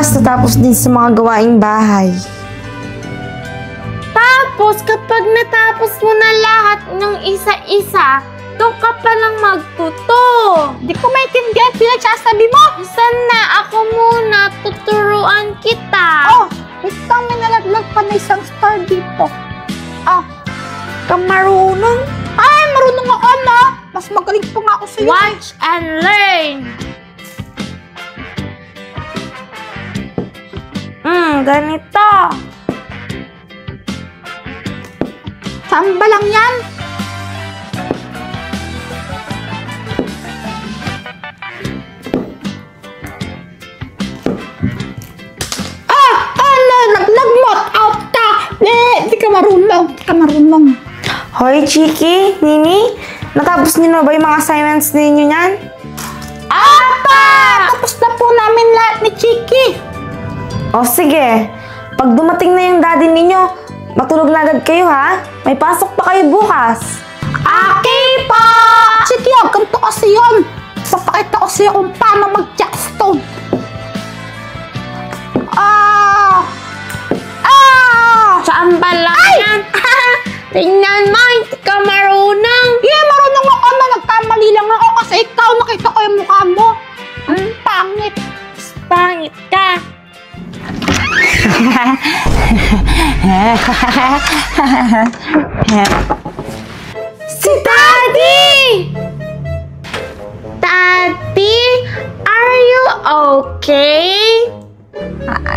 bukas natapos din sa mga gawaing bahay. Tapos, kapag natapos mo na lahat ng isa-isa, doon ka pa lang magtuto. Di ko maintindihan pinagsasabi mo. Sana ako muna, tuturuan kita. Oh, ikaw may nalaglag pa na isang star dito. Kamarunong. Ay, marunong ako na. Mas magaling pa nga ako sa'yo. Watch and learn. Ganito. Saan ba lang yan? Nalaglag mo. Out ka. Di ka marunong. Hoy, Chiki, Nini, natapos niyo na ba yung mga assignments ninyo yan? Apa! Tapos na po namin lahat ni Chiki. O sige, pag dumating na yung daddy ninyo, matulog na agad kayo ha? May pasok pa kayo bukas. Okay po! Chiki, ganito kasi yun. Papakita ko sa'yo kung paano mag-jackstone. Saan ba lang yan? Tingnan mo, hindi ka marunong. Marunong ako na nagkamali lang ako kasi ikaw nakita ko yung mukha mo. Ang pangit. Pangit ka. Si Daddy! Daddy, are you okay?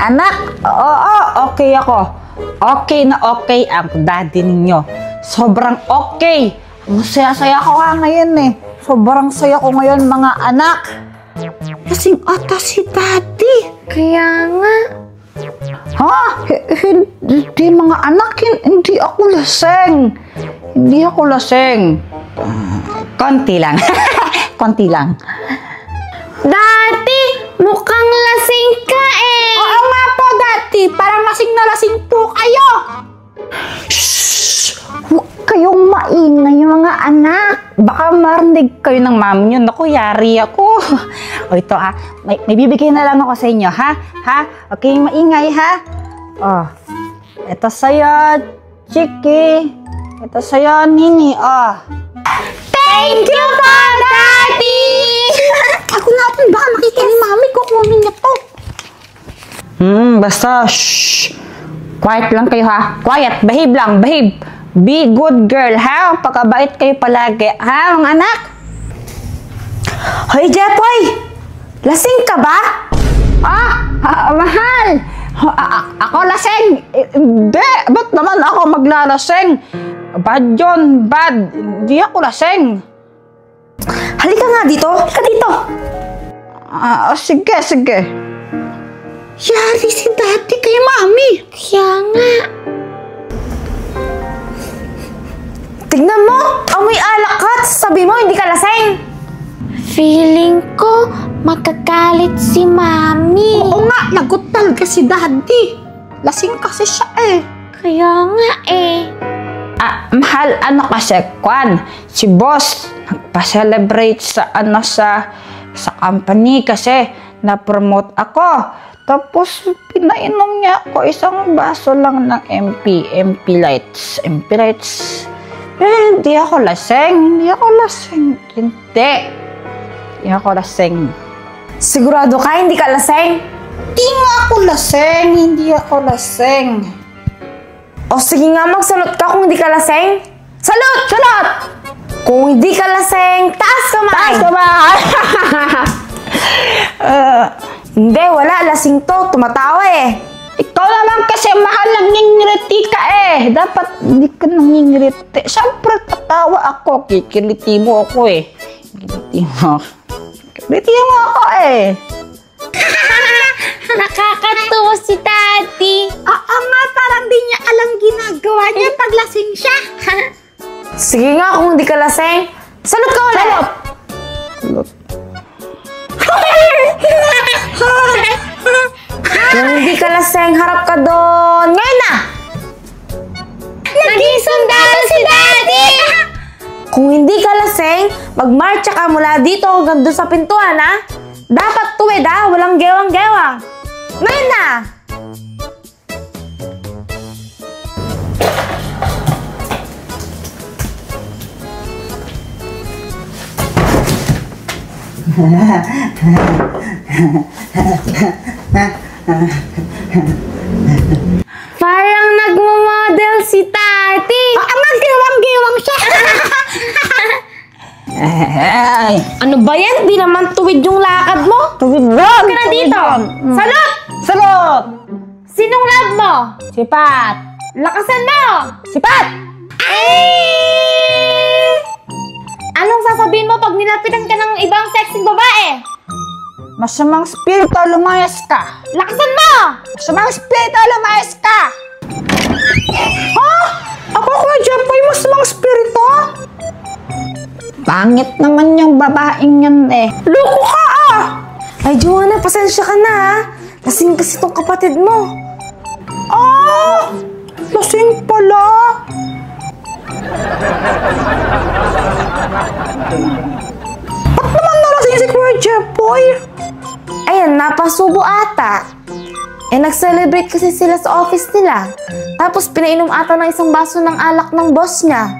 Anak, oo, okay ako. Okay na okay ang daddy ninyo. Sobrang okay. Masaya-saya ko nga ngayon eh. Sobrang saya ko ngayon mga anak. Kasing ata si daddy. Kaya nga. Ha? Hindi mga anak, hindi ako laseng. Hindi ako laseng. Konti lang. Konti lang. Daddy, mukhang lasing ka eh. Oo nga po, Daddy. Parang lasing na lasing po kayo. Shhh! Huwag kayong maingay mga anak. Baka marinig kayo ng mami nyo. Naku, yari ako. O ito ha, may bibigay na lang ako sa inyo ha. Ha? Huwag kayong maingay ha. Oh, ito sa'yo, Chiki. Ito sa'yo, Nini. Oh. Thank you po, Daddy! Ako na po, baka makita ni mami ko kunin niya to. Basta, shh. Quiet lang kayo ha. Quiet, behave lang, behave. Be good girl ha. Pagkabait kayo palagi ha, mga anak. Hoy, Jepoy! Lasing ka ba? Mahal. Ako laseng. Hindi, ba't naman ako maglalaseng? Bad yun, bad. Hindi ako laseng. Halika nga dito. Halika dito. Sige, sige. Yari si Daddy kay Mami. Kaya nga. Tignan mo, amoy alak ka. Sabi mo, hindi ka laseng. Feeling ko, magkagalit si Mami. Oo nga, lagot talaga si Daddy. Lasing kasi siya eh. Kaya nga eh. Mahal, ano kasi, Kwan, si boss, nagpa-celebrate sa company kasi na-promote ako. Tapos, pinainom niya ako isang baso lang ng MP Lights. Hindi ako laseng. Hindi ako laseng. Sigurado ka, hindi ka laseng? Hindi ako laseng. O sige nga, magsalot ka kung hindi ka laseng. Salot! Salot! Kung hindi ka laseng, taas kamay! Hindi, wala. Lasing to. Tumatawa eh. Ikaw naman kasi mahal, nangingiriti ka eh. Dapat hindi ka nangingiriti. Siyempre, tatawa ako. Kikiliti mo ako eh. Kiliti mo ako eh. Nakakatuwa si Daddy. Oo nga, parang di niya alam ginagawa niya pag lasing siya. Sige nga, kung hindi ka laseng, salot ka ulit! Salot! Kung hindi ka laseng, harap ka doon. Ngayon na! Naging sundalo si Daddy! Kung hindi ka laseng, magmarcha ka mula dito hanggang doon sa pintuan, ha? Dapat tuwid, ha? Walang gewang-gewang. Ngayon Parang nagmo-model si Tati. Maggiwang-giwang siya. Ano ba yan? Di naman tuwid yung lakad mo. Tuwid lang. Ka na dito. Salot! Salot! Sinong love mo? Sipat! Lakasan mo! Sipat! Anong sasabihin mo pag nilapitan ka ng ibang sexy babae? Masamang spirito, lumayas ka! Lakasan mo! Masamang spirito, lumayas ka! Ha? Ako Kuya Jeffoy, masamang spirito? Pangit naman yung babaeng yan eh. Loko ka ah! Ay, Joanna, pasensya ka na ha. Lasing kasi tong kapatid mo. Ah! Lasing pala! Ba't naman nalasing si Kuya Jeffoy? Ayan, napasubo ata. Eh, nag-celebrate kasi sila sa office nila. Tapos, pinainom ata ng isang baso ng alak ng boss niya.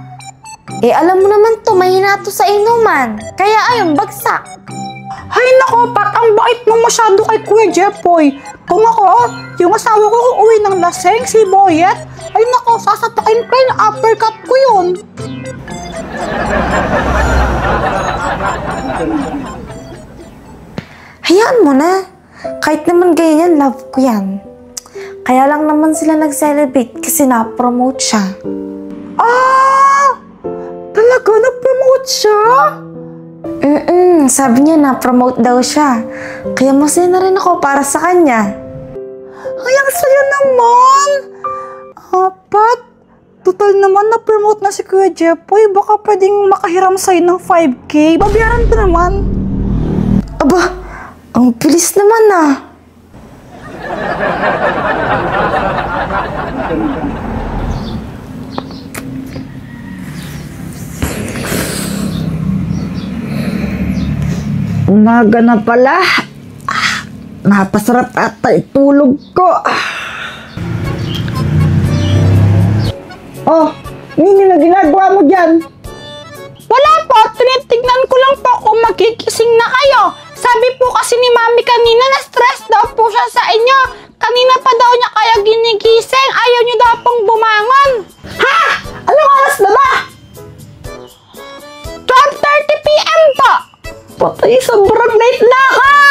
Eh, alam mo naman to, mahina to sa inuman. Kaya ayun, bagsak. Ay nako, Pat, ang bait mo masyado kay Kuya Jeffoy. Kung ako, yung asawa ko kung uwi ng laseng, si Boyet, ay nako, sasapakin ko yung uppercut ko yun. Hayaan mo na. Kahit naman ganyan, love ko yan. Kaya lang naman sila nag-celebrate kasi na-promote siya. Ah! Talaga na-promote siya? Sabi niya na-promote daw siya. Kaya masaya na rin ako para sa kanya. Ay, ang saya naman! Pat, total naman na-promote na si Kuya Jeffoy. Baka pwedeng makahiram sa'yo ng 5K. Babayaran ko naman. Aba, ang bilis naman ah. Umaga na pala. Napasarap ata itulog ko. Oh, Nini, na ginagawa mo dyan? Wala po, tinitignan ko lang po kung magigising na kayo. Sabi po kasi ni Mami kanina na stress daw po siya sa inyo. Kanina pa daw niya kaya ginigising. Ayaw niyo daw pong bumangon. Ha? Anong oras na ba? 12:30 PM po. Patay, sobrang late na ako!